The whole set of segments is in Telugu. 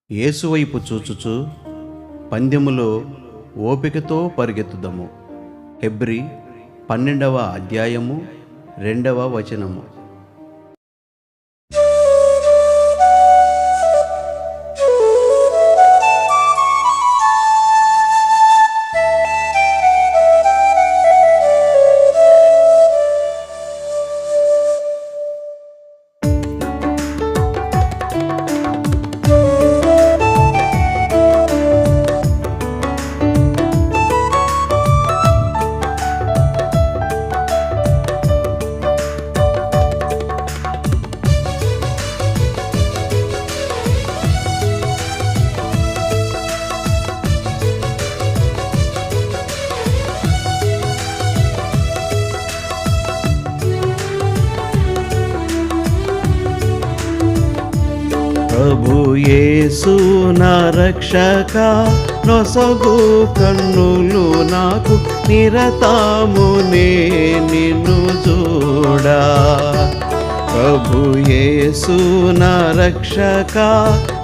యేసువైపు చూచుచు పందెములో ఓపికతో పరిగెత్తుదము. హెబ్రీ 12వ అధ్యాయము 2వ వచనము. ప్రభు యేసు నా రక్షక, నొసగు కన్నులు నాకు నిరతమునే నిన్ను చూడా. ప్రభు యేసు నా రక్షక,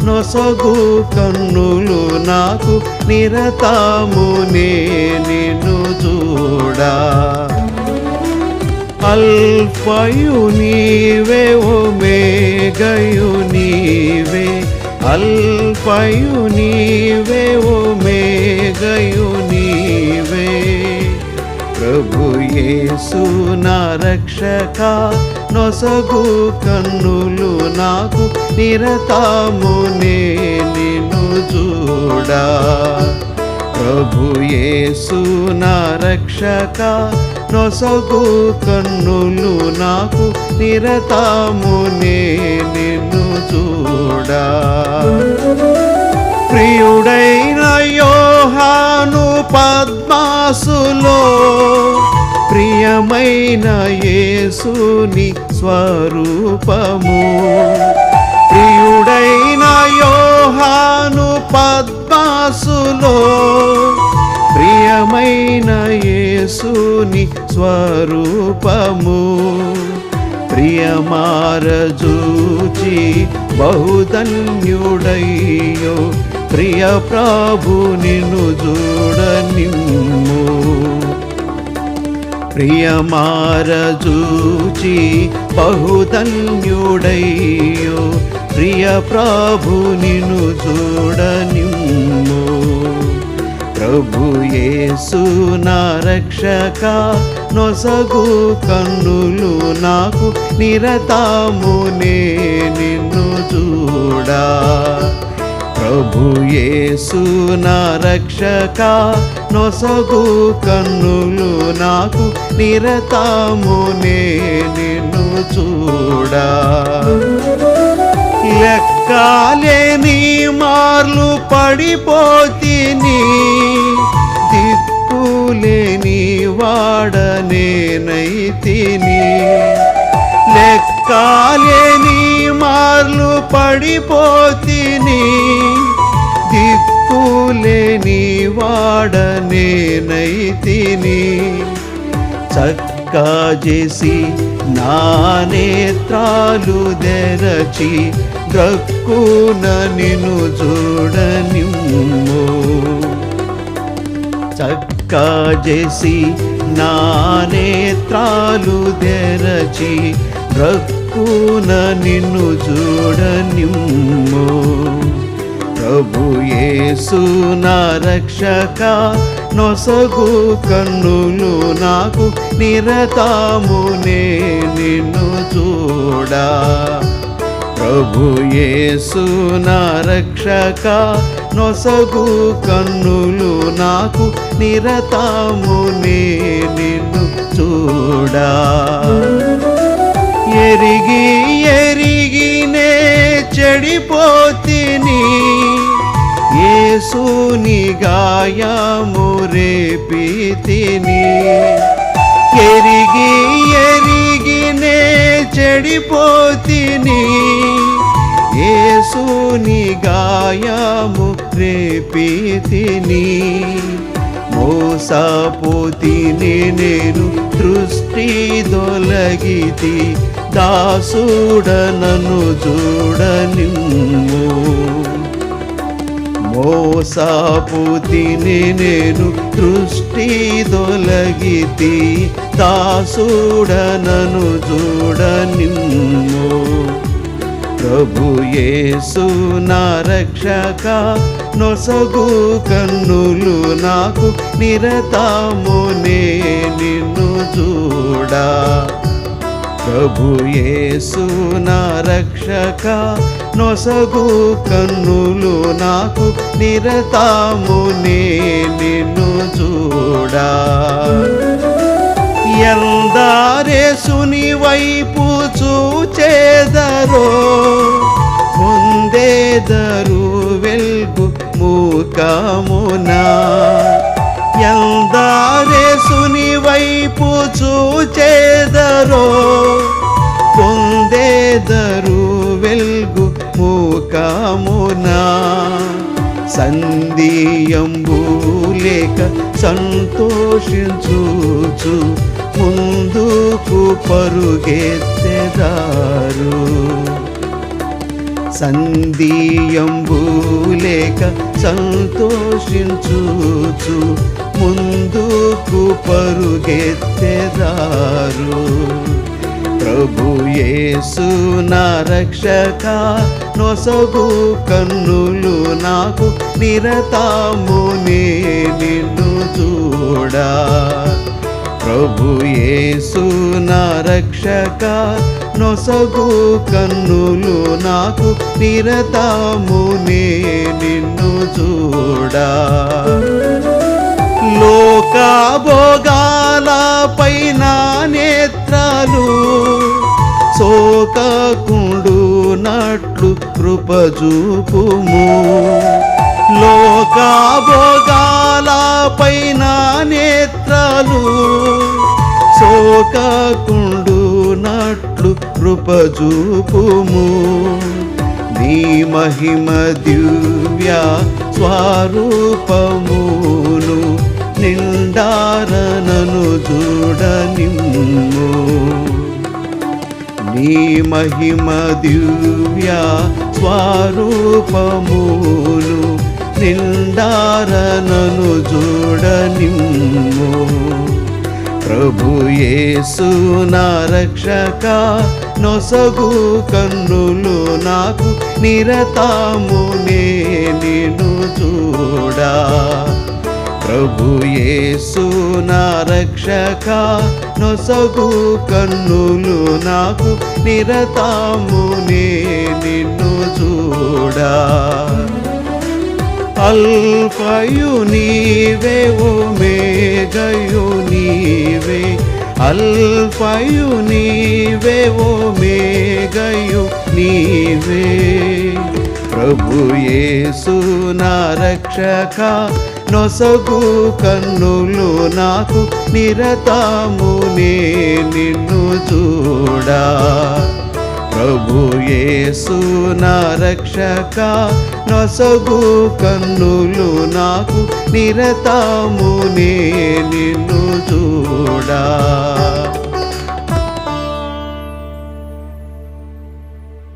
నొసగు కన్నులు నాకు నిరతమునే నిన్ను చూడా. అల్ఫయు నీవే, ఒమేగయు నీవే, అల్ఫయు నీవే, ఒమేగయు నీవే. ప్రభు యేసు నా రక్షక, నొసగు కన్నులు నాకు నిరతమునే నిన్ను చూడా. ప్రభు యేసు నా రక్షక, నొసగు కన్నులు నాకు నిరతమునే నిన్ను చూడా. ప్రియుడైన యోహాను పద్మాసులో, ప్రియమైన యేసుని స్వరూపము. ప్రియుడైన యోహాను పద్మాసులో, ప్రియమైన యేసుని స్వరూపము. ప్రియమారజూచి బహుధన్యుడయ్యో, ప్రియ ప్రభు నిన్ను చూడనిమ్ము. ప్రియమారజూచి బహుధన్యుడయ్యో, ప్రియ ప్రభు నిన్ను చూడనిమ్ము. ప్రభు యేసు నా రక్షక, నొసగు కన్నులు నాకు నిరతమునే నిన్ను చూడా. ప్రభు యేసు నా రక్షక, నొసగు కన్నులు నాకు నిరతమునే నిన్ను చూడా. లెక్కలేని మార్లు పడిపోతిని, దిక్కులేని వాడనేనైతిని. లెక్కలేని మార్లు పడిపోతిని, దిక్కులేని వాడనేనైతిని. చక్కజేసి నా నేత్రాలు తెరచి, ద్రక్కున నిన్ను చూడనిమ్ము. చక్కజేసి నా నేత్రాలు తెరచి, ద్రక్కున నిన్ను చూడనిమ్ము. ప్రభు యేసు నా రక్షక, నొసగు కన్నులు నాకు నిరతమునే నిన్ను చూడా. ప్రభు యేసు నా రక్షక, నొసగు కన్నులు నాకు నిరతమునే నిన్ను చూడా. ఎరిగి ఎరిగినే చెడిపోతిని, యేసుని గాయము రేపితిని. ఎరిగి ఎరిగినే చెడిపోతిని, యేసుని గాయము రేపితిని. మోసపోతిని నేను, దృష్టి దొలగితి, దాసుడనను చూడనిమ్ము. మోసపోతిని నేను దృష్టి తొలగితి దాసుడనను చూడనిమ్ము ప్రభు యేసు నా రక్షక నొసగు కన్నులు నాకు నిరతమునే నిన్ను చూడా ప్రభు యేసు నా రక్షక నొసగు కన్నులు నాకు నిరతమునే నిన్ను చూడా ఎందారేసుని వైపు చూచేదరో పొందేదరు వెల్గు మూకమునా ఎందారేసుని వైపు చూచేదరో పొందేదరు వెల్గు మూకమునా సంధియంబు లేక సంతోషించుచు ముందుకు పరుగెత్తెదారు సంధియంబు లేక సంతోషించుచు ముందుకు పరుగెత్తెదారు ప్రభు యేసు నా రక్షక నొసగు కన్నులు నాకు నిరతమునే నిన్ను చూడా ప్రభు యేసు నా రక్షక నొసగు కన్నులు నాకు నిరతమునే నిన్ను చూడా లోక భోగాలపైన నేత్రాలు సోకకుండునట్లు కృపజూపుము లోక భోగాలపైన నేత్రాలు సోకకుండునట్లు కృపజూపుము నీ మహిమ దివ్య స్వరూపమును నిండారనను చూడనిమ్ము నీ మహిమ దివ్య స్వరూపమును నిండారనను చూడనిమ్ము ప్రభు యేసు నా రక్షక నొసగు కన్నులు నాకు నిరతమునే నిన్ను చూడా ప్రభు యేసు నా రక్షక నొసగు కన్నులు నాకు నిరతమునే నిన్ను చూడా అల్ఫయు నీవే ఓమేగయు నీవే అల్ఫయు నీవే ఓమేగయు నీవే ప్రభు యేసు నా రక్షక నొసగు కన్నులు నాకు నిరతమునే నిన్ను చూడా ప్రభు యేసు నా రక్షక నొసగు కన్నులు నాకు నిరతమునే నిన్ను చూడా